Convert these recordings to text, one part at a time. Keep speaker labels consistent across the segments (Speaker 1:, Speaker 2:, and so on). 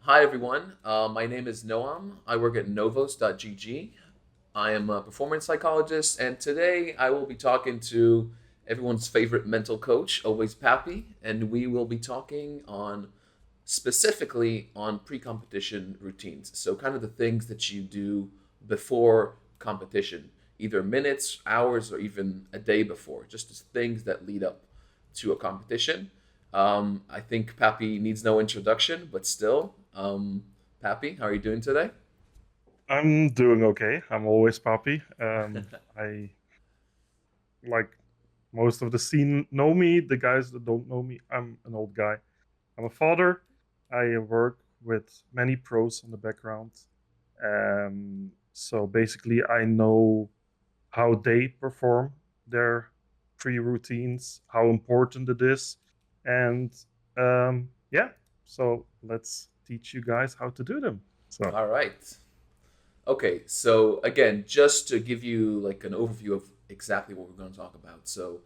Speaker 1: Hi, everyone. My name is Noam. I work at NOVOS.gg. I am a performance psychologist, and today I will be talking to everyone's favorite mental coach, AlwyzPAPPIE, and we will be talking on specifically on pre-competition routines. So, kind of the things that you do before competition, either minutes, hours, or even a day before, just as things that lead up to a competition. I think Pappy needs no introduction, but still, Pappy, how are you doing today?
Speaker 2: I'm doing okay. I'm always Pappy. I like most of the scene know me. The guys that don't know me, I'm an old guy. I'm a father. I work with many pros in the background. So basically, I know how they perform their pre-routines, how important it is, and yeah. So let's teach you guys how to do them. So
Speaker 1: All right. Okay, so again, just to give you like an overview of exactly what we're going to talk about. So,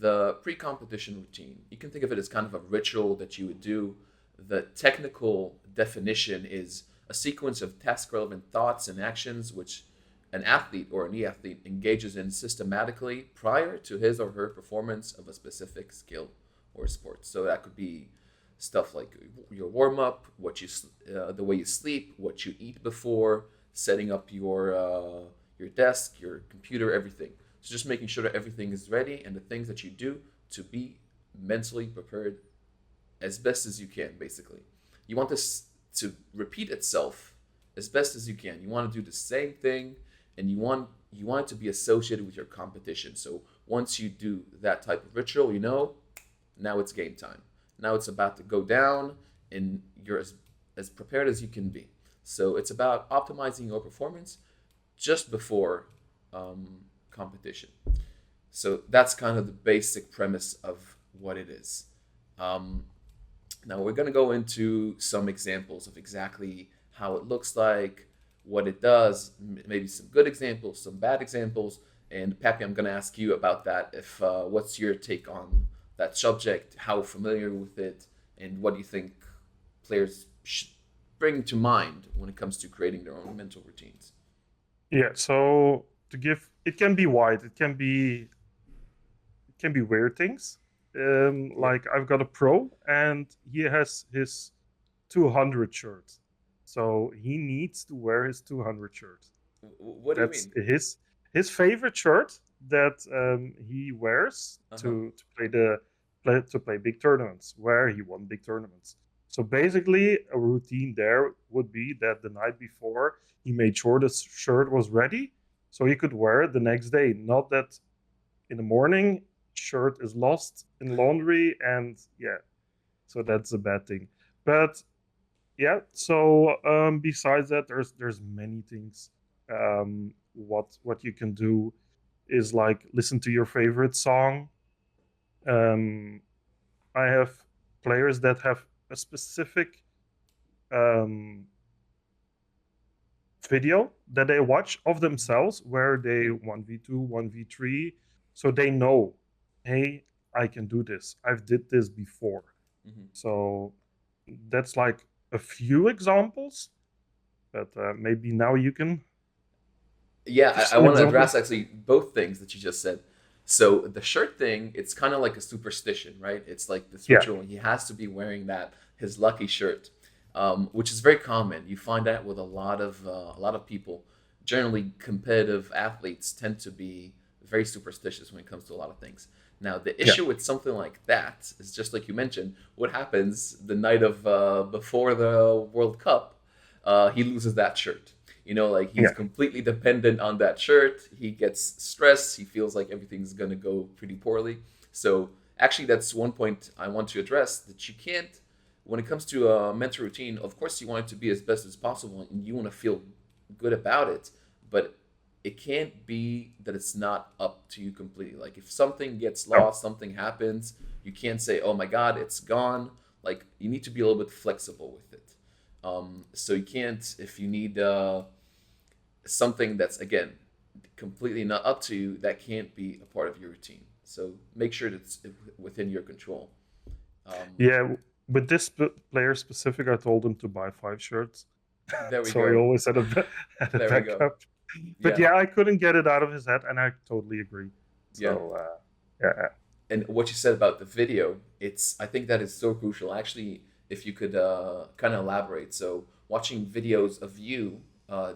Speaker 1: the pre-competition routine, you can think of it as kind of a ritual that you would do. The technical definition is a sequence of task-relevant thoughts and actions which an athlete or an e-athlete engages in systematically prior to his or her performance of a specific skill or sport. So that could be stuff like your warm up, the way you sleep, what you eat before, setting up your desk, your computer, everything. So just making sure that everything is ready and the things that you do to be mentally prepared as best as you can. Basically, you want this to repeat itself as best as you can. You want to do the same thing, and you want it to be associated with your competition. So once you do that type of ritual, now it's game time. Now it's about to go down, and you're as prepared as you can be. So it's about optimizing your performance just before competition. So that's kind of the basic premise of what it is. Um, Now we're going to go into some examples of exactly how it looks like, what it does, maybe some good examples, some bad examples. And Pappy, I'm going to ask you about that. If what's your take on that subject? How familiar with it, and what do you think players should bring to mind when it comes to creating their own mental routines?
Speaker 2: yeah. So to give, it can be wide. It can be weird things.
Speaker 1: Yeah.
Speaker 2: Like I've got a pro and he has his 200 shirt. So he needs to wear his 200 shirt.
Speaker 1: What do you
Speaker 2: That's
Speaker 1: mean?
Speaker 2: his favorite shirt that he wears
Speaker 1: Uh huh.
Speaker 2: to play big tournaments where he won big tournaments. So basically, a routine there would be that the night before he made sure the shirt was ready so he could wear it the next day. Not that in the morning shirt is lost in laundry and yeah, so that's a bad thing. But yeah, so besides that, there's many things. What you can do is like listen to your favorite song. um I have players that have a specific um video that they watch of themselves where they 1v2 1v3, so they know, hey, I can do this, I've did this before.
Speaker 1: Hmm.
Speaker 2: So that's like a few examples, but maybe now you can
Speaker 1: Yeah,
Speaker 2: give
Speaker 1: I
Speaker 2: some
Speaker 1: want to address
Speaker 2: examples.
Speaker 1: actually both things that you just said. So the shirt thing, it's kind of like a superstition, right? It's like this
Speaker 2: Yeah,
Speaker 1: ritual. He has to be wearing that his lucky shirt, which is very common. You find that with a lot of people. Generally, competitive athletes tend to be very superstitious when it comes to a lot of things. Now, the
Speaker 2: yeah,
Speaker 1: issue with something like that is just like you mentioned. What happens the night of before the World Cup? He loses that shirt. Like he's
Speaker 2: yeah,
Speaker 1: completely dependent on that shirt. He gets stressed. He feels like everything's going to go pretty poorly. So, actually, that's one point I want to address that you can't, when it comes to a mental routine, of course, you want it to be as best as possible and you want to feel good about it. But it can't be that it's not up to you completely. Like, if something gets
Speaker 2: no,
Speaker 1: lost, something happens, you can't say, oh my God, it's gone. Like, you need to be a little bit flexible with it. So you can't, if you need something that's again completely not up to you, that can't be a part of your routine. So make sure that it's within your control. Um,
Speaker 2: yeah. With this player specific, I told him to buy 5 shirts,
Speaker 1: There we
Speaker 2: so he
Speaker 1: go.
Speaker 2: always had had a
Speaker 1: There we go.
Speaker 2: backup. But
Speaker 1: Yeah,
Speaker 2: yeah, I couldn't get it out of his head, and I totally agree.
Speaker 1: yeah.
Speaker 2: So yeah,
Speaker 1: And what you said about the video, I think that is so crucial. Actually, if you could kind of elaborate. So watching videos of you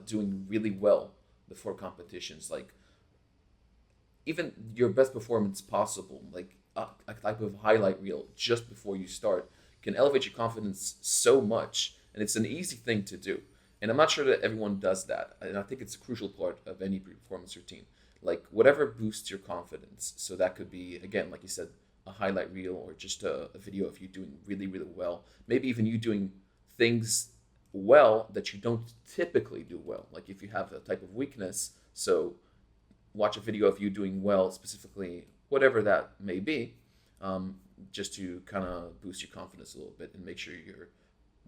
Speaker 1: doing really well before competitions, like even your best performance possible, like a type of highlight reel just before you start, can elevate your confidence so much, and it's an easy thing to do. And I'm not sure that everyone does that, and I think it's a crucial part of any performance routine. Like whatever boosts your confidence. So that could be again, like you said, a highlight reel or just a video of you doing really, really well. Maybe even you doing things well that you don't typically do well. Like if you have a type of weakness, so watch a video of you doing well, specifically whatever that may be, um, just to kind of boost your confidence a little bit and make sure you're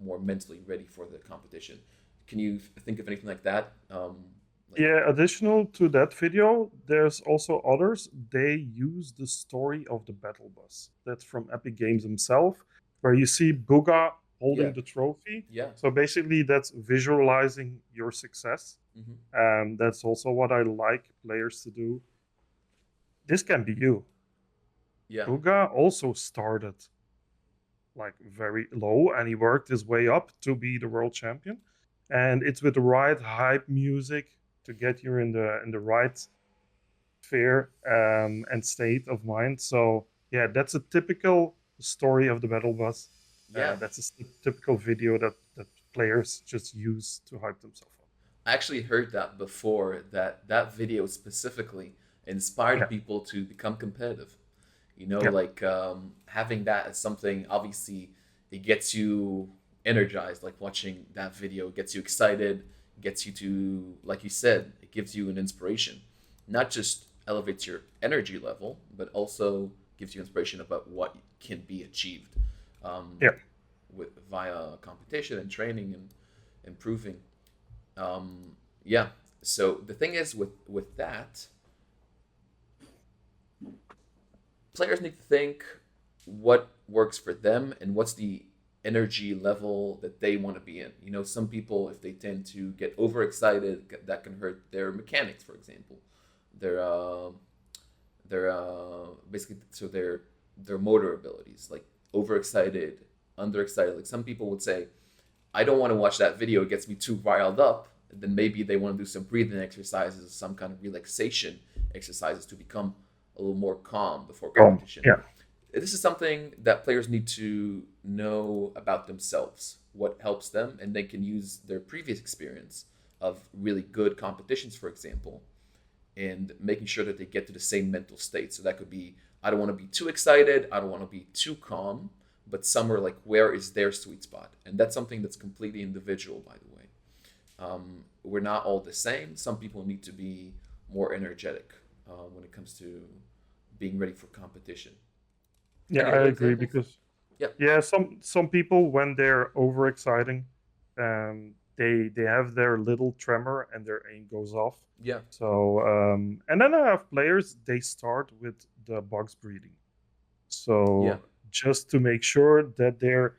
Speaker 1: more mentally ready for the competition. Can you think of anything like that? Like,
Speaker 2: yeah. Additional to that video, there's also others. They use the story of the battle bus. That's from Epic Games himself, where you see Booga
Speaker 1: yeah,
Speaker 2: holding the trophy.
Speaker 1: yeah,
Speaker 2: So basically, that's visualizing your success.
Speaker 1: hmm,
Speaker 2: And that's also what I like players to do. This can be you.
Speaker 1: yeah,
Speaker 2: Booga also started like very low and he worked his way up to be the world champion. And it's with the right hype music to get you in the right sphere and state of mind. So yeah, that's a typical story of the battle bus.
Speaker 1: yeah.
Speaker 2: That's a typical video that players just use to hype themselves up.
Speaker 1: I actually heard that before. That video specifically inspired
Speaker 2: Yeah,
Speaker 1: people to become competitive. You know,
Speaker 2: yeah,
Speaker 1: like having that as something. Obviously, it gets you energized. Like watching that video gets you excited. Gets you to, like you said, it gives you an inspiration. Not just elevates your energy level, but also gives you inspiration about what can be achieved um,
Speaker 2: yeah.
Speaker 1: with via competition and training and improving. Yeah. So the thing is with that, players need to think what works for them and what's the energy level that they want to be in. You know, some people, if they tend to get overexcited, that can hurt their mechanics, for example. Their basically so their motor abilities, like overexcited, underexcited. Like some people would say, I don't want to watch that video. It gets me too riled up. Then maybe they want to do some breathing exercises, some kind of relaxation exercises to become a little more calm before competition.
Speaker 2: Yeah,
Speaker 1: This is something that players need to know about themselves, what helps them, and they can use their previous experience of really good competitions, for example, and making sure that they get to the same mental state. So that could be, I don't want to be too excited, I don't want to be too calm, but somewhere like where is their sweet spot? And that's something that's completely individual, by the way. We're not all the same. Some people need to be more energetic when it comes to being ready for competition.
Speaker 2: yeah.
Speaker 1: Any
Speaker 2: I
Speaker 1: other
Speaker 2: agree
Speaker 1: examples?
Speaker 2: because
Speaker 1: Yeah.
Speaker 2: yeah, some people when they're overexciting, they have their little tremor and their aim goes off.
Speaker 1: Yeah.
Speaker 2: So and then I have players they start with the box breathing.
Speaker 1: Yeah.
Speaker 2: So just to make sure that they're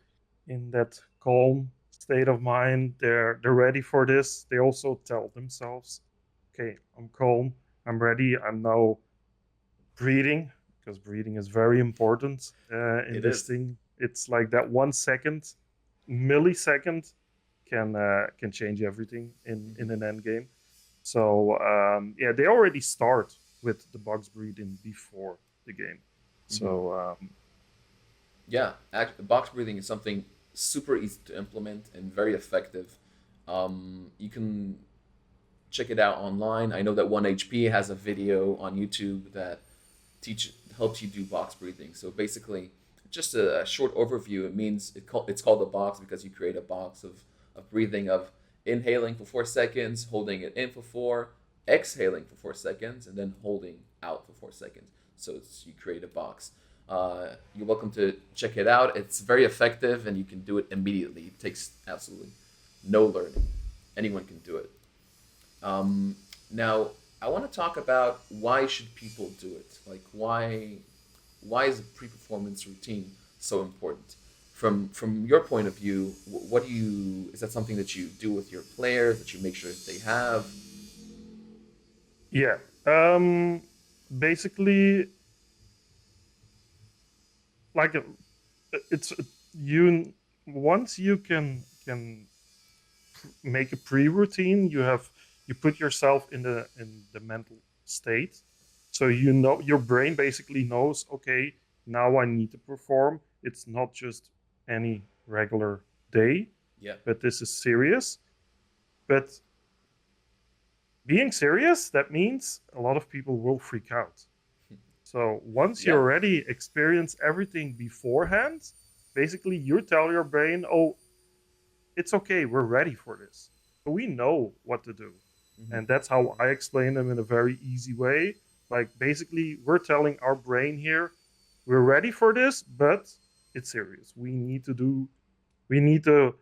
Speaker 2: in that calm state of mind, they're ready for this. They also tell themselves, okay, I'm calm, I'm ready, I'm now breathing because breathing is very important in
Speaker 1: It
Speaker 2: this
Speaker 1: is.
Speaker 2: thing. It's like that 1 second, millisecond can change everything in
Speaker 1: Hmm.
Speaker 2: an end game. So yeah, they already start with the box breathing before the game.
Speaker 1: Hmm.
Speaker 2: So
Speaker 1: Yeah. Box breathing is something super easy to implement and very effective. You can check it out online. I know that 1HP has a video on YouTube that teach helps you do box breathing. So basically, just a short overview. It means it's called a box because you create a box of breathing of inhaling for 4 seconds, holding it in for four, exhaling for 4 seconds, and then holding out for 4 seconds. So you create a box. You're welcome to check it out. It's very effective, and you can do it immediately. It takes absolutely no learning. Anyone can do it. Um, Now, I want to talk about why should people do it? Like why is a pre-performance routine so important? From your point of view, what do you is that something that you do with your players that you make sure that they have?
Speaker 2: Yeah. Basically, like it's you once you can make a pre-routine, you put yourself in the mental state, so you know your brain basically knows, okay, now I need to perform. It's not just any regular day,
Speaker 1: Yeah.
Speaker 2: but this is serious. But being serious, that means a lot of people will freak out. So once you
Speaker 1: Yeah.
Speaker 2: already experience everything beforehand, basically you tell your brain, oh, it's okay, we're ready for this. So we know what to do.
Speaker 1: Hmm.
Speaker 2: And that's how I explain them in a very easy way. Like basically, we're telling our brain here, we're ready for this, but it's serious. We need to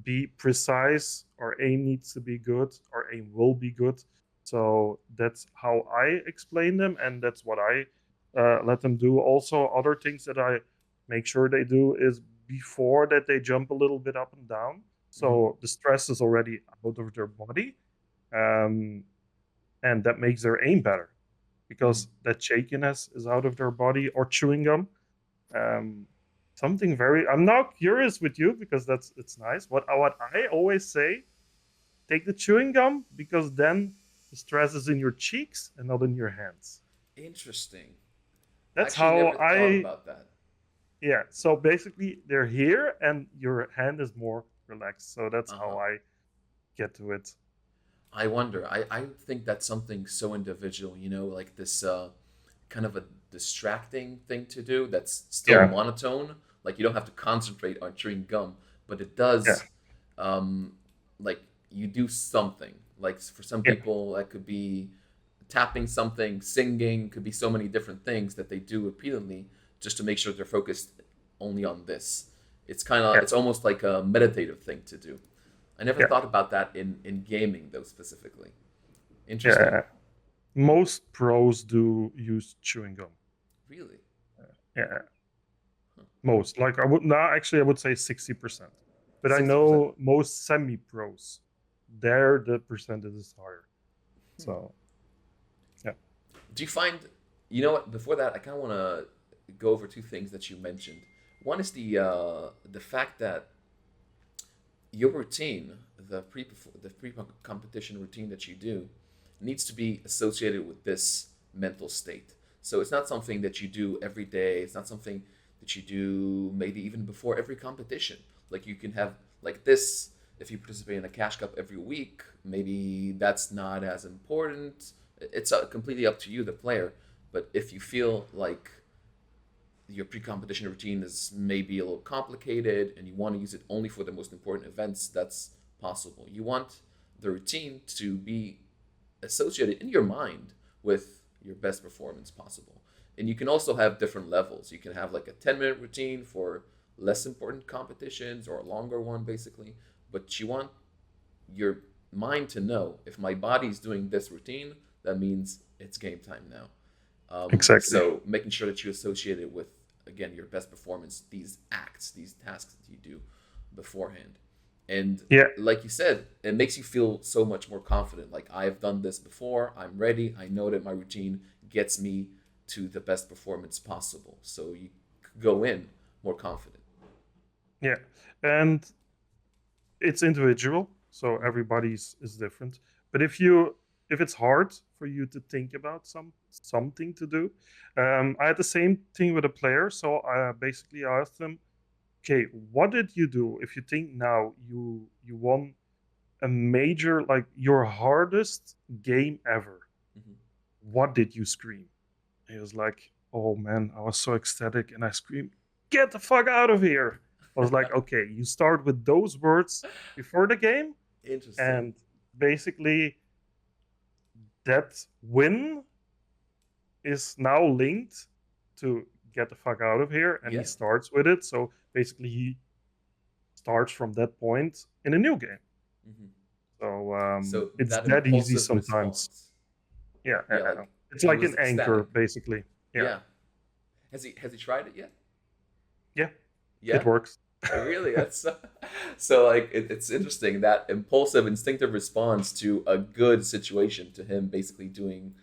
Speaker 2: be precise. Our aim needs to be good. Our aim will be good. So that's how I explain them, and that's what I let them do. Also, other things that I make sure they do is before that they jump a little bit up and down,
Speaker 1: Hmm.
Speaker 2: so the stress is already out of their body, um, and that makes their aim better
Speaker 1: Hmm.
Speaker 2: because that shakiness is out of their body. Or chewing gum, um, something very. I'm now curious with you because that's it's nice. What I always say: take the chewing gum because then the stress is in your cheeks and not in your hands.
Speaker 1: Interesting. I
Speaker 2: That's
Speaker 1: actually
Speaker 2: how
Speaker 1: never thought
Speaker 2: I.
Speaker 1: about that.
Speaker 2: Yeah. So basically, they're here and your hand is more relaxed. So that's
Speaker 1: Uh
Speaker 2: how
Speaker 1: huh.
Speaker 2: I get to it.
Speaker 1: I wonder. I think that's something so individual, like this kind of a distracting thing to do that's still
Speaker 2: Yeah.
Speaker 1: monotone. Like you don't have to concentrate on chewing gum, but it
Speaker 2: Yeah.
Speaker 1: does, um, like you do something. Like for some
Speaker 2: Yeah.
Speaker 1: people, that could be tapping something, singing, could be so many different things that they do repeatedly just to make sure they're focused only on this.
Speaker 2: Yeah.
Speaker 1: It's almost like a meditative thing to do. I never
Speaker 2: Yeah.
Speaker 1: thought about that in gaming though specifically. Interesting.
Speaker 2: Yeah. Most pros do use chewing gum.
Speaker 1: Really?
Speaker 2: Yeah.
Speaker 1: Huh.
Speaker 2: Most. Like I would now actually I would say 60%. But I
Speaker 1: 60%.
Speaker 2: know most semi pros, there the percentage is higher.
Speaker 1: Hmm.
Speaker 2: So yeah.
Speaker 1: Do you find, you know what? Before that, I kind of want to go over two things that you mentioned. One is the fact that your routine, the pre competition routine that you do, needs to be associated with this mental state. So it's not something that you do every day. It's not something that you do maybe even before every competition. Like you can have like this if you participate in a cash cup every week. Maybe that's not as important. It's completely up to you, the player. But if you feel like your pre-competition routine is maybe a little complicated and you want to use it only for the most important events, that's possible. You want the routine to be associated in your mind with your best performance possible. And you can also have different levels. You can have like a 10-minute routine for less important competitions or a longer one basically, but you want your mind to know if my body's doing this routine, that means it's game time now.
Speaker 2: Exactly.
Speaker 1: So making sure that you associate it with again your best performance, these acts, these tasks that you do beforehand, and
Speaker 2: Yeah.
Speaker 1: like you said, it makes you feel so much more confident. Like I've done this before, I'm ready. I know that my routine gets me to the best performance possible. So you go in more confident.
Speaker 2: Yeah. And it's individual, so
Speaker 1: Mm-hmm.
Speaker 2: everybody's is different. But if it's hard for you to think about something to do, I had the same thing with a player. So I basically asked them, okay, what did you do if you think now you won a major, like your hardest game ever?
Speaker 1: Mm-hmm.
Speaker 2: What did you scream? He was like, oh man, I was so ecstatic and I screamed, get the fuck out of here. I was like, okay, you start with those words before the game,
Speaker 1: Interesting.
Speaker 2: and basically that win is now linked to get the fuck out of here, and he
Speaker 1: Yeah.
Speaker 2: starts with it. So basically, he starts from that point in a new game.
Speaker 1: Mm-hmm.
Speaker 2: So
Speaker 1: So
Speaker 2: it's
Speaker 1: that
Speaker 2: that easy
Speaker 1: impulsive
Speaker 2: sometimes.
Speaker 1: response.
Speaker 2: Yeah,
Speaker 1: Yeah, like
Speaker 2: it's
Speaker 1: he
Speaker 2: like
Speaker 1: was
Speaker 2: an anchor,
Speaker 1: ecstatic.
Speaker 2: basically. Yeah,
Speaker 1: Yeah. Has he tried it yet?
Speaker 2: yeah, it
Speaker 1: Yeah.
Speaker 2: works.
Speaker 1: Really, that's so like it's interesting that impulsive, instinctive response to a good situation to him basically doing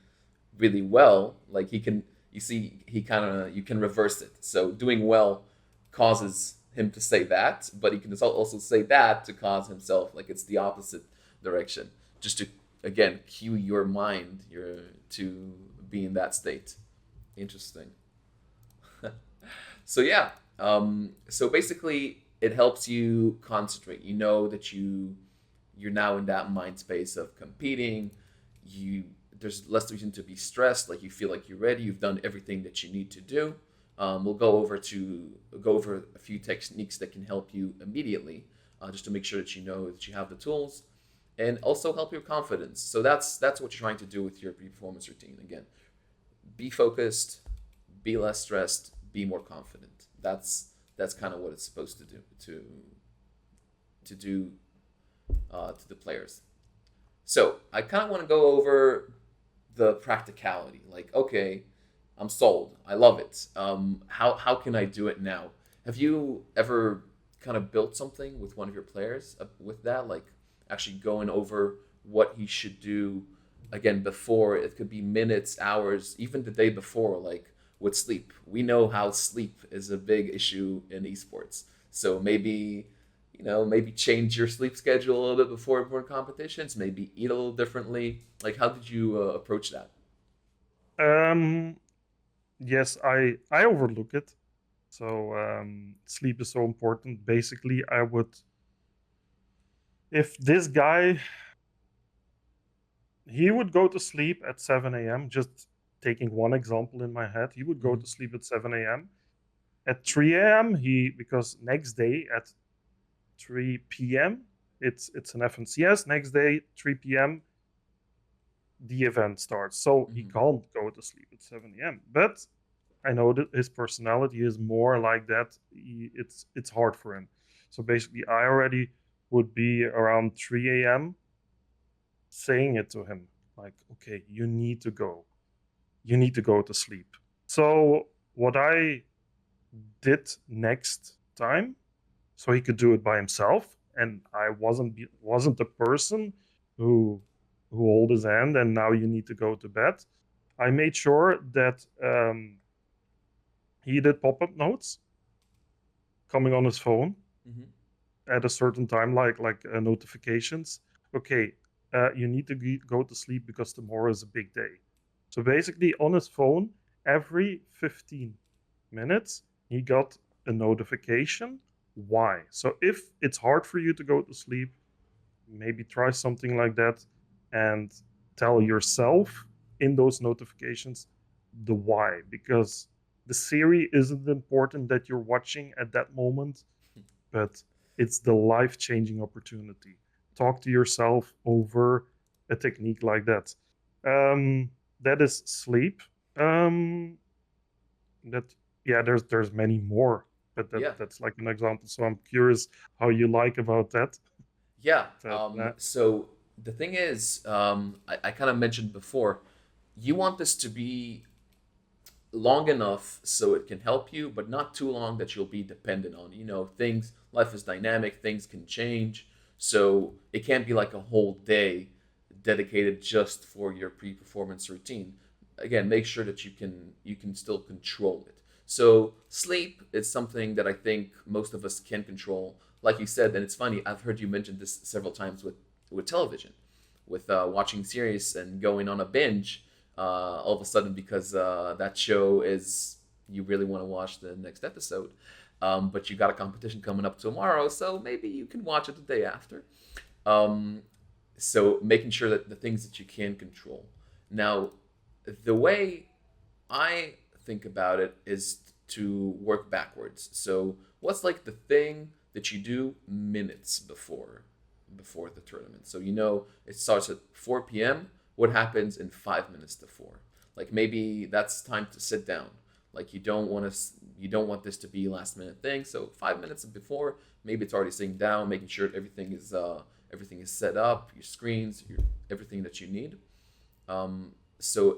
Speaker 1: really well. Like he can, you see, he kind of you can reverse it. So doing well causes him to say that, but he can also say that to cause himself. Like it's the opposite direction, just to again cue your mind your to be in that state. Interesting. So yeah, so basically, it helps you concentrate. You know that you're now in that mind space of competing. You There's less reason to be stressed. Like you feel like you're ready. You've done everything that you need to do. We'll go over a few techniques that can help you immediately, just to make sure that you know that you have the tools, and also help your confidence. So that's what you're trying to do with your pre-performance routine. Again, be focused, be less stressed, be more confident. That's kind of what it's supposed to do to do to the players. So I kind of want to go over the practicality. Like, okay, I'm sold. I love it. How can I do it now? Have you ever kind of built something with one of your players with that? Like actually going over what he should do again before. It could be minutes, hours, even the day before. Like with sleep, we know how sleep is a big issue in esports. So maybe maybe change your sleep schedule a little bit before important competitions. Maybe eat a little differently. Like how did you approach that?
Speaker 2: Um, yes, I overlook it. So sleep is so important. Basically, I would, if this guy, he would go to sleep at 7 a.m. Just taking one example in my head, he would go
Speaker 1: Mm-hmm.
Speaker 2: to sleep at 7 a.m. At 3 a.m. he, because next day at 3 p.m. it's an FNCS. Next day 3 p.m. the event starts, so he
Speaker 1: Mm-hmm.
Speaker 2: can't go to sleep at 7 a.m. But I know that his personality is more like that. It's hard for him. So basically, I already would be around 3 a.m. saying it to him, like, okay, you need to go. You need to go to sleep. So what I did next time, so he could do it by himself, and I wasn't the person who hold his hand and now you need to go to bed. I made sure that he did pop-up notes coming on his phone
Speaker 1: Mm-hmm.
Speaker 2: at a certain time, like notifications. Okay, you need to go to sleep because tomorrow is a big day. So basically, on his phone, every 15 minutes, he got a notification. Why? So if it's hard for you to go to sleep, maybe try something like that and tell yourself in those notifications the why, because the series isn't important that you're watching at that moment, but it's the life-changing opportunity. Talk to yourself over a technique like that. That is sleep. That Yeah, there's many more, but
Speaker 1: Yeah.
Speaker 2: that's like an example. So I'm curious how you like about that.
Speaker 1: Yeah.
Speaker 2: That
Speaker 1: So the thing is, I kind of mentioned before, you want this to be long enough so it can help you, but not too long that you'll be dependent on. Life is dynamic, things can change. So it can't be like a whole day dedicated just for your pre-performance routine. Again, make sure that you can still control it. So sleep is something that I think most of us can control. Like you said, and it's funny, I've heard you mention this several times with television, with watching series and going on a binge all of a sudden because that show is you really want to watch the next episode, but you got a competition coming up tomorrow, so maybe you can watch it the day after. Um, so making sure that the things that you can control. Now, the way I think about it is to work backwards. So what's like the thing that you do minutes before the tournament? So it starts at 4 p.m. What happens in 5 minutes to four? Like maybe that's time to sit down. Like you don't want this to be last minute thing. So 5 minutes before, maybe it's already sitting down, making sure everything is set up, your screens, everything that you need.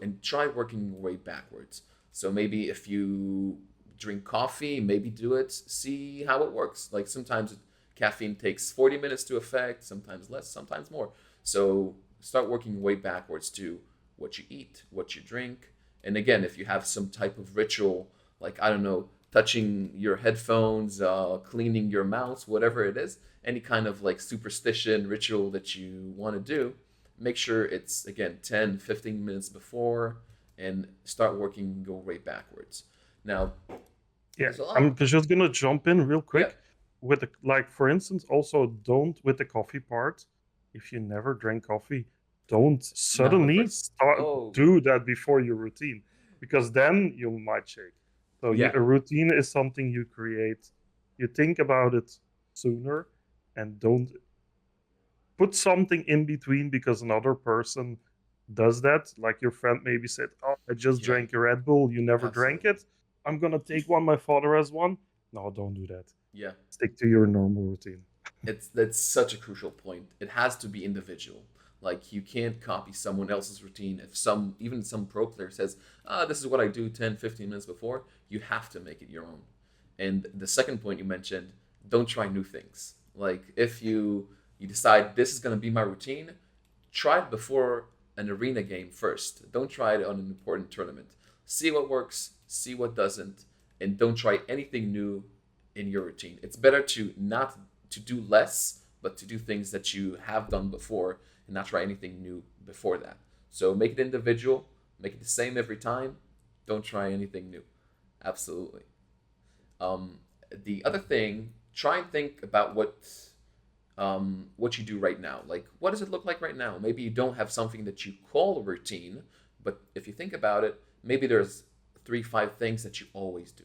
Speaker 1: And try working your way backwards. So maybe if you drink coffee, maybe do it, see how it works. Like sometimes caffeine takes 40 minutes to affect, sometimes less, sometimes more. So start working way backwards to what you eat, what you drink. And again, if you have some type of ritual, like, I don't know, touching your headphones, cleaning your mouse, whatever it is, any kind of like superstition ritual that you want to do, make sure it's, again, 10, 15 minutes before, and start working your way backwards. Now,
Speaker 2: Yeah,
Speaker 1: there's a
Speaker 2: I'm
Speaker 1: lot.
Speaker 2: just gonna jump in real
Speaker 1: Yeah.
Speaker 2: quick with the, like, for instance, also don't, with the coffee part, if you never drank coffee, don't
Speaker 1: Not on the
Speaker 2: suddenly
Speaker 1: first.
Speaker 2: start
Speaker 1: Oh,
Speaker 2: do that before your routine, because then you might shake. So
Speaker 1: yeah.
Speaker 2: a routine is something you create. You think about it sooner, and don't put something in between because another person does that. Like your friend maybe said, "Oh, I just
Speaker 1: Yeah.
Speaker 2: drank a Red Bull. You never drank
Speaker 1: Absolutely.
Speaker 2: it. I'm gonna take one. My father has one." No, don't do that.
Speaker 1: Yeah.
Speaker 2: Stick to your normal routine.
Speaker 1: That's such a crucial point. It has to be individual. Like, you can't copy someone else's routine. If some, even some pro player says, this is what I do 10, 15 minutes before, you have to make it your own. And the second point you mentioned, don't try new things. Like, if you decide this is going to be my routine, try it before an arena game first. Don't try it on an important tournament. See what works, see what doesn't, and don't try anything new in your routine. It's better to not to do less, but to do things that you have done before and not try anything new before that. So make it individual, make it the same every time. Don't try anything new. Absolutely. Um, the other thing, try and think about what you do right now. Like, what does it look like right now? Maybe you don't have something that you call a routine, but if you think about it, maybe there's 3, 5 things that you always do.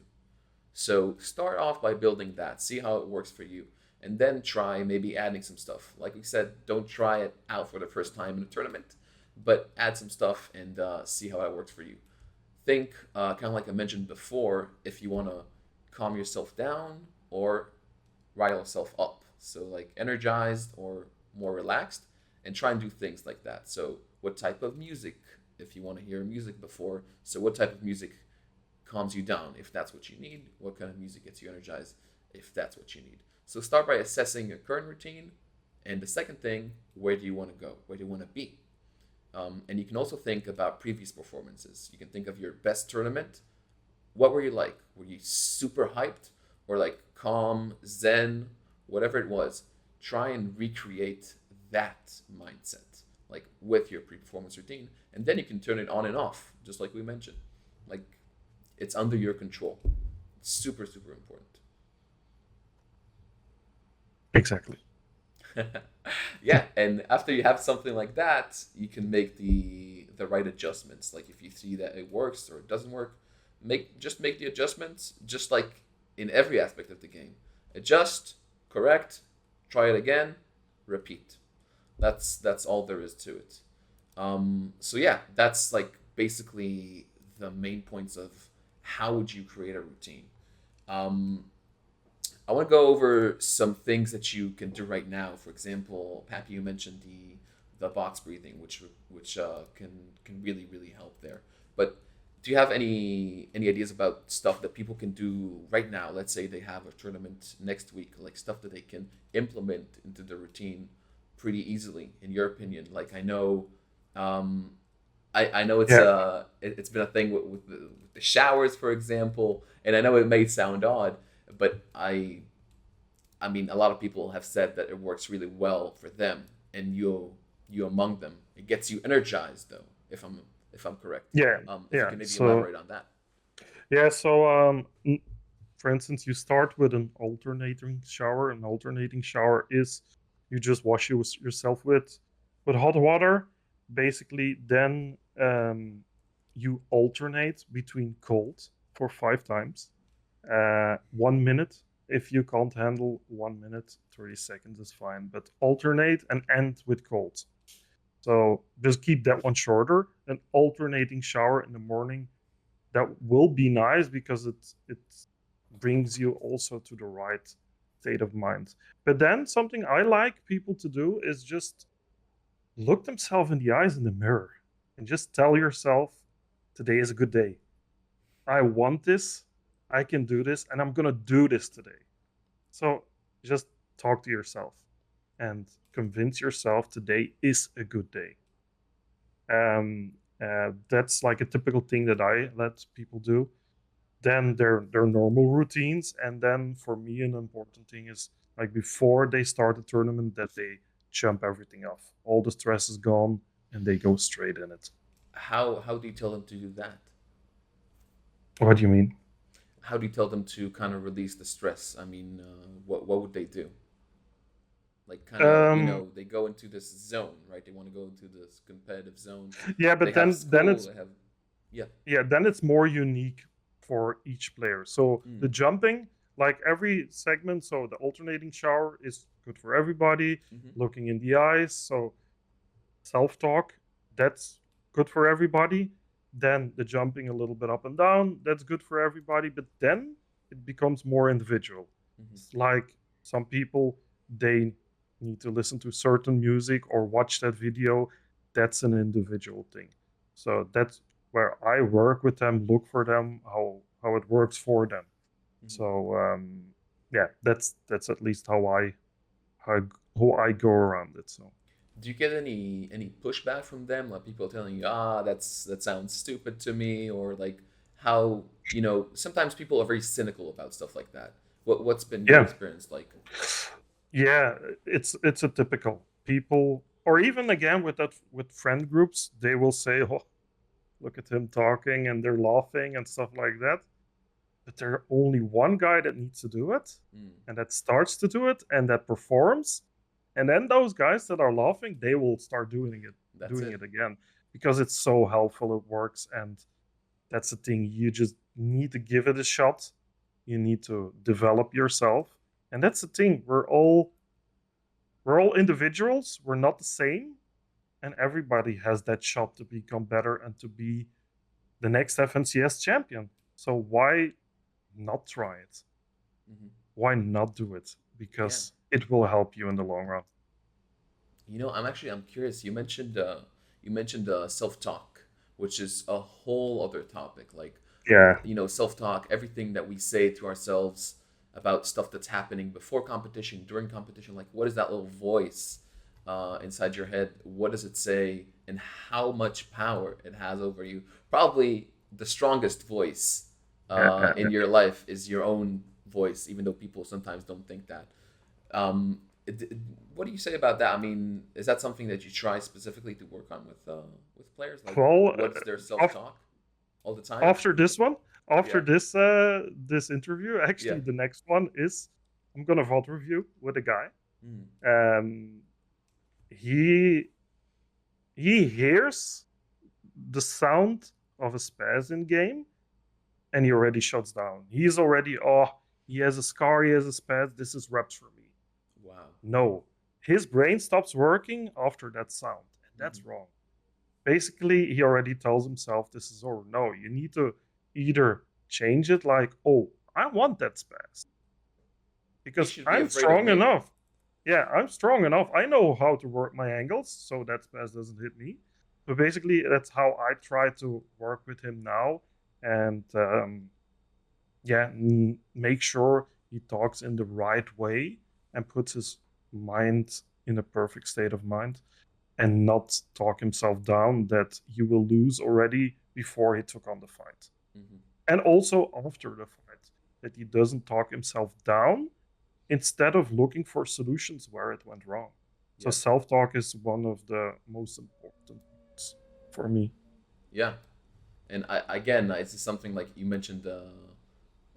Speaker 1: So start off by building that, see how it works for you, and then try maybe adding some stuff. Like we said, don't try it out for the first time in a tournament, but add some stuff and see how that works for you. Think, kind of like I mentioned before, if you want to calm yourself down or rile yourself up. So, like, energized or more relaxed, and try and do things like that. So, what type of music, if you want to hear music before, so what type of music calms you down if that's what you need? What kind of music gets you energized if that's what you need? So, start by assessing your current routine. And the second thing, where do you want to go? Where do you want to be? And you can also think about previous performances. You can think of your best tournament. What were you like? Were you super hyped or like calm, zen, whatever it was? Try and recreate that mindset, like with your pre performance routine. And then you can turn it on and off, just like we mentioned. Like, it's under your control. It's super, super important.
Speaker 2: Exactly.
Speaker 1: Yeah, and after you have something like that, you can make the right adjustments. Like, if you see that it works or it doesn't work, make the adjustments, just like in every aspect of the game. Adjust, correct, try it again, repeat. That's all there is to it. So yeah, that's like basically the main points of how would you create a routine. Um, I want to go over some things that you can do right now. For example, Pappy, you mentioned the box breathing, which can really help there. But do you have any ideas about stuff that people can do right now? Let's say they have a tournament next week, like stuff that they can implement into the routine pretty easily, in your opinion. Like, I know, um, I know
Speaker 2: Yeah.
Speaker 1: it's been a thing with the showers, for example, and I know it may sound odd, but I mean, a lot of people have said that it works really well for them, and you among them. It gets you energized, though, if I'm correct.
Speaker 2: Yeah.
Speaker 1: If you
Speaker 2: Yeah.
Speaker 1: can maybe
Speaker 2: So
Speaker 1: elaborate on that.
Speaker 2: yeah. So for instance, you start with an alternating shower. An alternating shower is you just wash yourself with hot water. Basically, then you alternate between cold for 5 times. 1 minute. If you can't handle 1 minute, 30 seconds is fine. But alternate and end with cold. So just keep that one shorter. An alternating shower in the morning, that will be nice because it brings you also to the right state of mind. But then something I like people to do is just look themselves in the eyes in the mirror and just tell yourself, today is a good day. I want this. I can do this, and I'm gonna do this today. So just talk to yourself and convince yourself today is a good day. Um, that's like a typical thing that I let people do. Then their normal routines, and then for me an important thing is like before they start the tournament that they jump everything off. All the stress is gone, and they go straight in it.
Speaker 1: How do you tell them to do that?
Speaker 2: What do you mean?
Speaker 1: How do you tell them to kind of release the stress? I mean, what would they do? Like kind of,
Speaker 2: Um,
Speaker 1: they go into this zone, right? They want to go into this competitive zone.
Speaker 2: yeah,
Speaker 1: They
Speaker 2: but
Speaker 1: have
Speaker 2: then
Speaker 1: school.
Speaker 2: it's
Speaker 1: They have, yeah.
Speaker 2: then it's more unique for each player. So
Speaker 1: Mm,
Speaker 2: the jumping, like every segment, so the alternating shower is good for everybody.
Speaker 1: hmm.
Speaker 2: Looking in the eyes, so self-talk, that's good for everybody. Then the jumping a little bit up and down, that's good for everybody. But then it becomes more individual.
Speaker 1: Hmm.
Speaker 2: It's like some people, they need to listen to certain music or watch that video. That's an individual thing. So that's where I work with them, look for them, how it works for them.
Speaker 1: Hmm.
Speaker 2: So yeah, that's at least how how I go around it. So
Speaker 1: Do you get any pushback from them? Like people telling you, that sounds stupid to me, or like how sometimes people are very cynical about stuff like that. What's been your
Speaker 2: yeah,
Speaker 1: experience like?
Speaker 2: yeah, it's a typical people, or even again with that with friend groups, they will say, "Oh, look at him talking," and they're laughing and stuff like that. But there's only one guy that needs to do it,
Speaker 1: Mm,
Speaker 2: and that starts to do it, and that performs, and then those guys that are laughing, they will start
Speaker 1: that's
Speaker 2: doing
Speaker 1: it.
Speaker 2: it again, because it's so helpful. It works, and that's the thing. You just need to give it a shot. You need to develop yourself, and that's the thing. We're all individuals. We're not the same, and everybody has that shot to become better and to be the next FNCS champion. So why not try it?
Speaker 1: Hmm.
Speaker 2: Why not do it?
Speaker 1: Yeah.
Speaker 2: Because it will help you in the long run.
Speaker 1: I'm curious. You mentioned self-talk, which is a whole other topic. Like,
Speaker 2: Yeah,
Speaker 1: self-talk, everything that we say to ourselves about stuff that's happening before competition, during competition. Like, what is that little voice inside your head? What does it say, and how much power it has over you? Probably the strongest voice in
Speaker 2: yeah.
Speaker 1: your life is your own voice, even though people sometimes don't think that. Um, what do you say about that? I mean, is that something that you try specifically to work on with players? Like,
Speaker 2: Well,
Speaker 1: what's their self
Speaker 2: af-
Speaker 1: talk all the time?
Speaker 2: after this one, after
Speaker 1: Yeah,
Speaker 2: this interview,
Speaker 1: yeah.
Speaker 2: actually, the next one is I'm gonna VOD review with a guy.
Speaker 1: Mm,
Speaker 2: Um, he he hears the sound of a spaz in game, and he already shuts down. He's already, oh, he has a scar, he has a spaz. This is reps for me.
Speaker 1: wow.
Speaker 2: No, his brain stops working after that sound, and
Speaker 1: Hmm.
Speaker 2: that's wrong. Basically, he already tells himself this is over. No, you need to either change it like, oh, I want that spaz
Speaker 1: He
Speaker 2: because
Speaker 1: should be
Speaker 2: I'm
Speaker 1: afraid of
Speaker 2: strong
Speaker 1: me.
Speaker 2: enough. Yeah, I'm strong enough. I know how to work my angles so that spaz doesn't hit me. But basically, that's how I try to work with him now. And yeah, make sure he talks in the right way and puts his mind in a perfect state of mind, and not talk himself down that he will lose already before he took on the fight.
Speaker 1: Hmm.
Speaker 2: And also after the fight, that he doesn't talk himself down instead of looking for solutions where it went wrong. So
Speaker 1: Yeah,
Speaker 2: self talk is one of the most important things for me.
Speaker 1: yeah. And again, it's just something like you mentioned,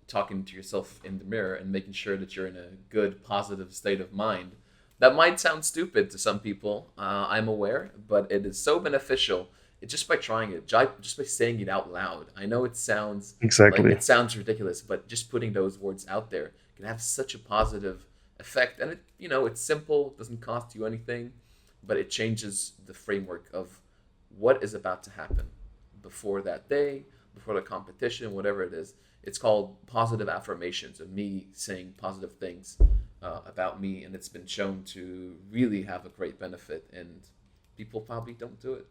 Speaker 1: talking to yourself in the mirror and making sure that you're in a good, positive state of mind. That might sound stupid to some people, I'm aware, but it is so beneficial. It's just by trying it, just by saying it out loud. I know
Speaker 2: Exactly.
Speaker 1: it sounds ridiculous, but just putting those words out there can have such a positive effect. And it's simple, doesn't cost you anything, but it changes the framework of what is about to happen before that day, before the competition, whatever it is. It's called positive affirmations of me saying positive things about me, and it's been shown to really have a great benefit. And people probably don't do it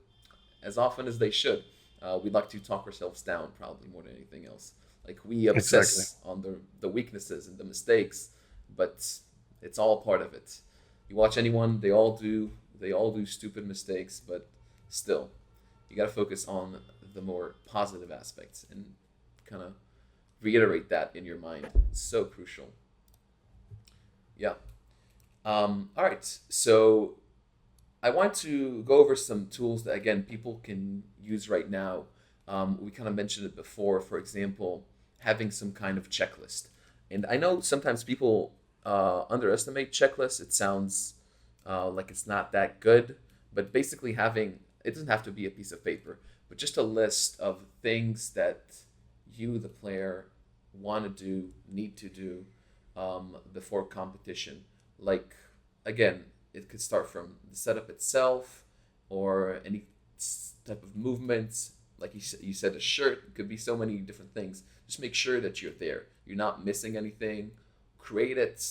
Speaker 1: as often as they should. We like to talk ourselves down, probably more than anything else. Like we
Speaker 2: Exactly.
Speaker 1: obsess on the weaknesses and the mistakes, but it's all part of it. You watch anyone, they all do stupid mistakes, but still, you got to focus on the more positive aspects and kind of reiterate that in your mind. It's so crucial. Yeah. All right. So I want to go over some tools that again people can use right now. We kind of mentioned it before. For example, having some kind of checklist. And I know sometimes people underestimate checklists. It sounds like it's not that good, but basically having it doesn't have to be a piece of paper, but just a list of things that you, the player, want to do, need to do before competition. Like again, it could start from the setup itself or any type of movements. Like you said, a shirt. It could be so many different things. Just make sure that you're there. You're not missing anything. Create it.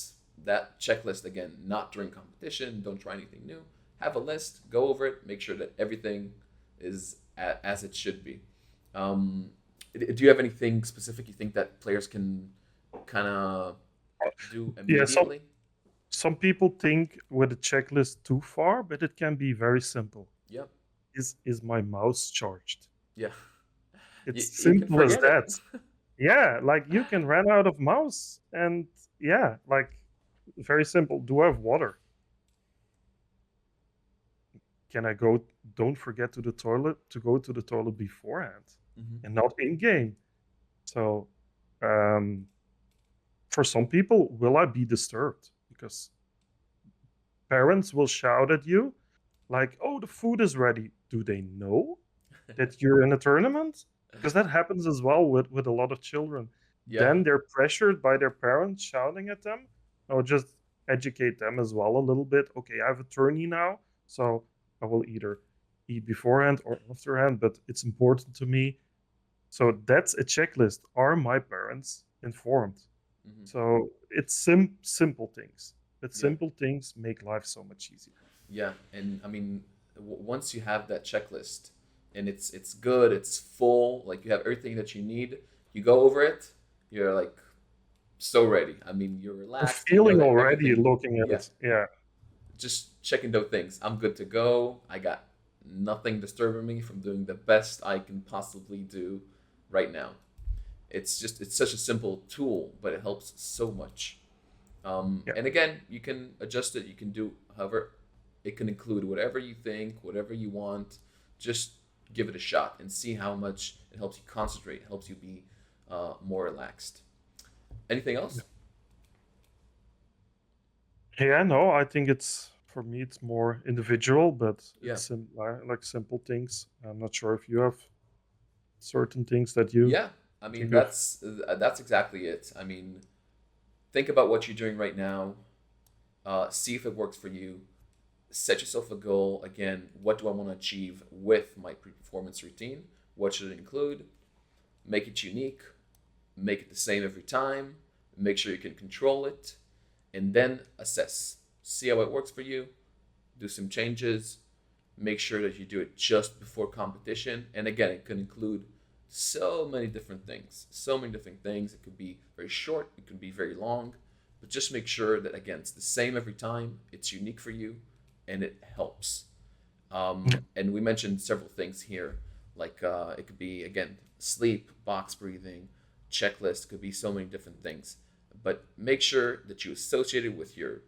Speaker 1: That checklist again, not during competition. Don't try anything new. Have a list. Go over it. Make sure that everything is as it should be. Um, do you have anything specific you think that players can kind of do
Speaker 2: Yeah, some
Speaker 1: immediately?
Speaker 2: some people think with a checklist too far, but it can be very simple.
Speaker 1: Yep.
Speaker 2: Is my mouse charged?
Speaker 1: Yeah.
Speaker 2: It's
Speaker 1: You can
Speaker 2: simple as
Speaker 1: forget it.
Speaker 2: that. Yeah, like you can run out of mouse, and yeah, like very simple. Do I have water? Can I go? Don't forget to go to the toilet beforehand
Speaker 1: Hmm.
Speaker 2: and not in game. So, um, for some people, will I be disturbed? Because parents will shout at you like, "Oh, the food is ready." Do they know that you're in a tournament? Because that happens as well with a lot of children.
Speaker 1: Yeah.
Speaker 2: Then they're pressured by their parents shouting at them. I'll just educate them as well a little bit. Okay, I have a tourney now, so I will either eat beforehand or afterhand, but it's important to me. So that's a checklist. Are my parents informed?
Speaker 1: Hmm.
Speaker 2: So it's simple things, but
Speaker 1: Yeah.
Speaker 2: simple things make life so much easier.
Speaker 1: Yeah. And I mean, once you have that checklist and it's good, it's full, like you have everything that you need, you go over it, you're like so ready. I mean, you're
Speaker 2: The
Speaker 1: relaxed. You know
Speaker 2: feeling
Speaker 1: that
Speaker 2: already
Speaker 1: everything.
Speaker 2: looking at
Speaker 1: Yeah.
Speaker 2: it, yeah.
Speaker 1: Just checking those things. I'm good to go. I got nothing disturbing me from doing the best I can possibly do right now. It's such a simple tool, but it helps so much.
Speaker 2: Yeah.
Speaker 1: And again, you can adjust it. You can do however. It can include whatever you think, whatever you want. Just give it a shot and see how much it helps you concentrate. It helps you be more relaxed. Anything else?
Speaker 2: Yeah, no, I think it's for me it's more individual, but
Speaker 1: Yeah.
Speaker 2: like simple things. I'm not sure if you have certain things that you
Speaker 1: Yeah. I mean,
Speaker 2: think of.
Speaker 1: that's exactly it. I mean, think about what you're doing right now. See if it works for you. Set yourself a goal. Again, what do I want to achieve with my pre-performance routine? What should it include? Make it unique. Make it the same every time. Make sure you can control it, and then assess. See how it works for you. Do some changes. Make sure that you do it just before competition. And again, it can include so many different things. So many different things. It could be very short, it could be very long, but just make sure that, again, it's the same every time. It's unique for you and it helps. And we mentioned several things here, like it could be, again, sleep, box breathing, checklist, could be so many different things. But make sure that you associate it with your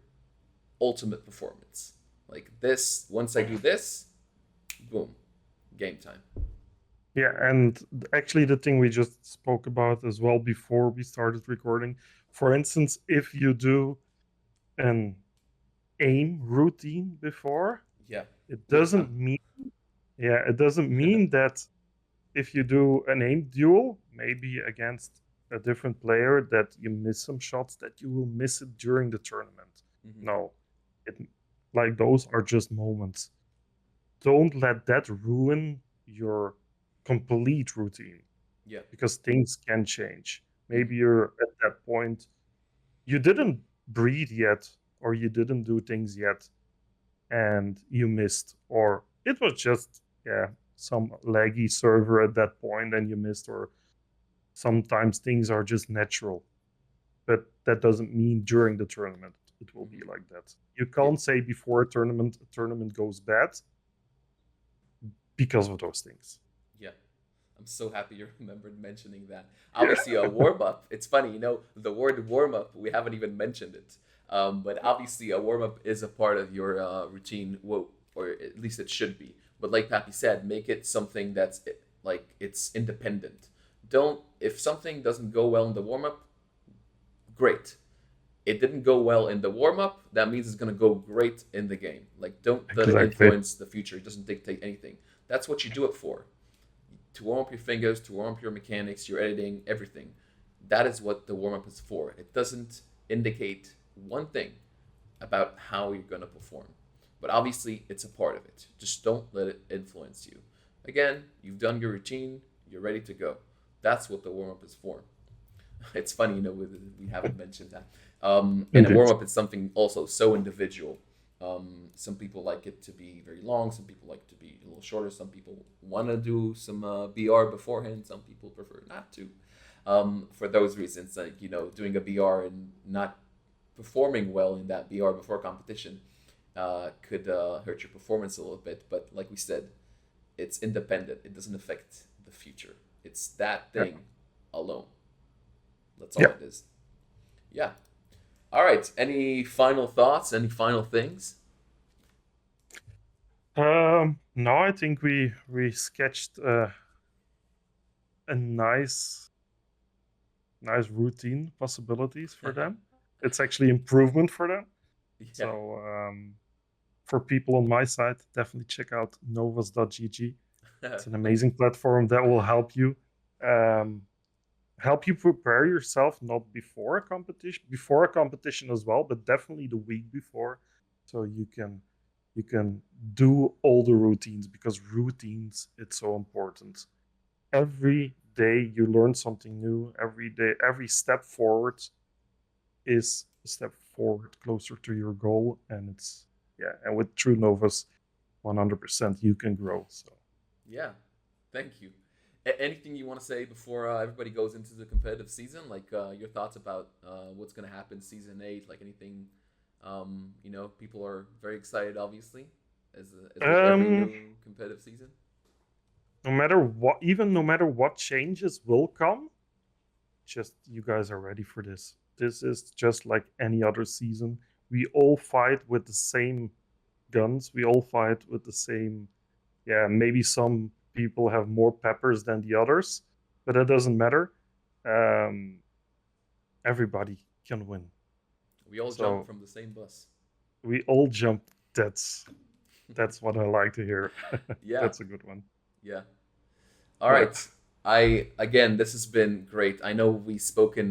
Speaker 1: ultimate performance. Like this, once I do this, boom, game time.
Speaker 2: Yeah, and actually the thing we just spoke about as well before we started recording. For instance, if you do an aim routine before,
Speaker 1: Yeah,
Speaker 2: it
Speaker 1: good time.
Speaker 2: doesn't mean yeah, it doesn't mean that if you do an aim duel, maybe against a different player, that you miss some shots that you will miss it during the tournament.
Speaker 1: Hmm.
Speaker 2: No, it like those are just moments. Don't let that ruin your complete routine
Speaker 1: Yeah.
Speaker 2: because things can change.
Speaker 1: Hmm.
Speaker 2: Maybe you're at that point, you didn't breathe yet, or you didn't do things yet, and you missed, or it was just, yeah, some laggy server at that point and you missed, or sometimes things are just natural, but that doesn't mean during the tournament it will be like that. You
Speaker 1: Yeah.
Speaker 2: can't say before a tournament goes bad because of those things.
Speaker 1: Yeah. I'm so happy you remembered mentioning that. Obviously, a warm up. It's funny, the word warm up. We haven't even mentioned it. But obviously, a warm up is a part of your routine, well, or at least it should be. But like Pappy said, make it something that's like it's independent. Don't if something doesn't go well in the warm up, great. It didn't go well in the warm up. That means it's gonna go great in the game. Like don't let it
Speaker 2: Exactly.
Speaker 1: influence the future. It doesn't dictate anything. That's what you do it for, to warm up your fingers, to warm up your mechanics, your editing, everything. That is what the warm up is for. It doesn't indicate one thing about how you're going to perform. But obviously, it's a part of it. Just don't let it influence you. Again, you've done your routine, you're ready to go. That's what the warm up is for. It's funny, we haven't mentioned that. And a
Speaker 2: Indeed.
Speaker 1: warm up is something also so individual. Some people like it to be very long. Some people like it to be a little shorter. Some people want to do some BR beforehand. Some people prefer not to. For those reasons, like doing a BR and not performing well in that BR before competition could hurt your performance a little bit. But like we said, it's independent. It doesn't affect the future. It's that
Speaker 2: Yeah.
Speaker 1: thing alone. That's all
Speaker 2: Yeah.
Speaker 1: it is. Yeah. All right. Any final thoughts? Any final things?
Speaker 2: No, I think we sketched a nice routine possibilities for them. It's actually improvement for them.
Speaker 1: Yeah.
Speaker 2: So for people on my side, definitely check out novos.gg. It's an amazing platform that will help you prepare yourself, not before a competition as well, but definitely the week before, so you can do all the routines, because routines, it's so important. Every day you learn something new. Every day, every step forward is a step forward closer to your goal. And it's, yeah, and with True Novos, 100% you can grow. So
Speaker 1: Yeah. Thank you. Anything you want to say before everybody goes into the competitive season? Like your thoughts about what's going to happen season 8? Like anything, people are very excited, obviously, as with every
Speaker 2: um
Speaker 1: new competitive season.
Speaker 2: no matter what changes will come, just you guys are ready for this. This is just like any other season. We all fight with the same guns. We all fight with the same. Yeah, maybe some people have more peppers than the others, but that doesn't matter. Um, everybody can win.
Speaker 1: We all jump
Speaker 2: So
Speaker 1: from the same bus.
Speaker 2: we all jump. That's what I like to hear.
Speaker 1: Yeah.
Speaker 2: That's a good one.
Speaker 1: Yeah. All
Speaker 2: Yeah.
Speaker 1: right. This has been great. I know we've spoken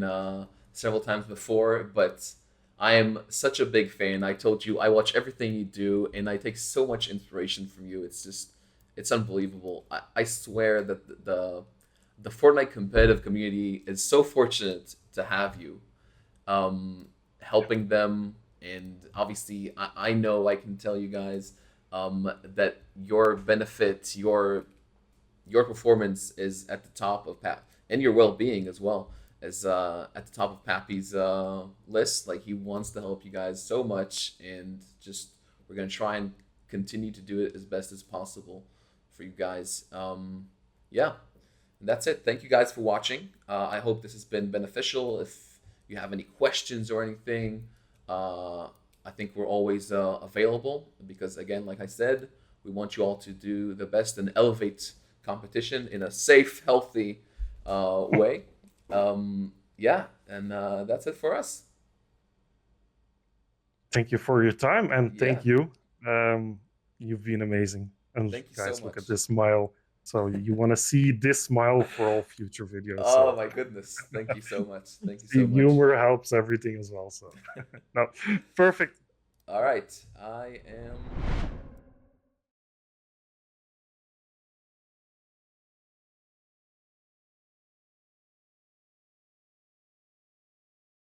Speaker 1: several times before, but I am such a big fan. I told you I watch everything you do, and I take so much inspiration from you. It's unbelievable. I swear that the Fortnite competitive community is so fortunate to have you, helping them. And obviously, I know I can tell you guys that your benefit, your performance is at the top of Pat, and your well being as well is at the top of Pappy's list. Like he wants to help you guys so much, and just we're gonna try and continue to do it as best as possible for you guys. Yeah, and that's it. Thank you guys for watching. I hope this has been beneficial. If you have any questions or anything, I think we're always available because, again, like I said, we want you all to do the best and elevate competition in a safe, healthy way. Yeah, and that's it for us.
Speaker 2: Thank you for your time, and
Speaker 1: Yeah,
Speaker 2: thank you. You've been amazing. And
Speaker 1: thank you so
Speaker 2: guys, look
Speaker 1: much.
Speaker 2: at this smile. So you want to see this smile for all future videos.
Speaker 1: Oh
Speaker 2: So
Speaker 1: my goodness. Thank you so much. Thank you
Speaker 2: the
Speaker 1: so much.
Speaker 2: humor helps everything as well. So no, perfect.
Speaker 1: All right. I am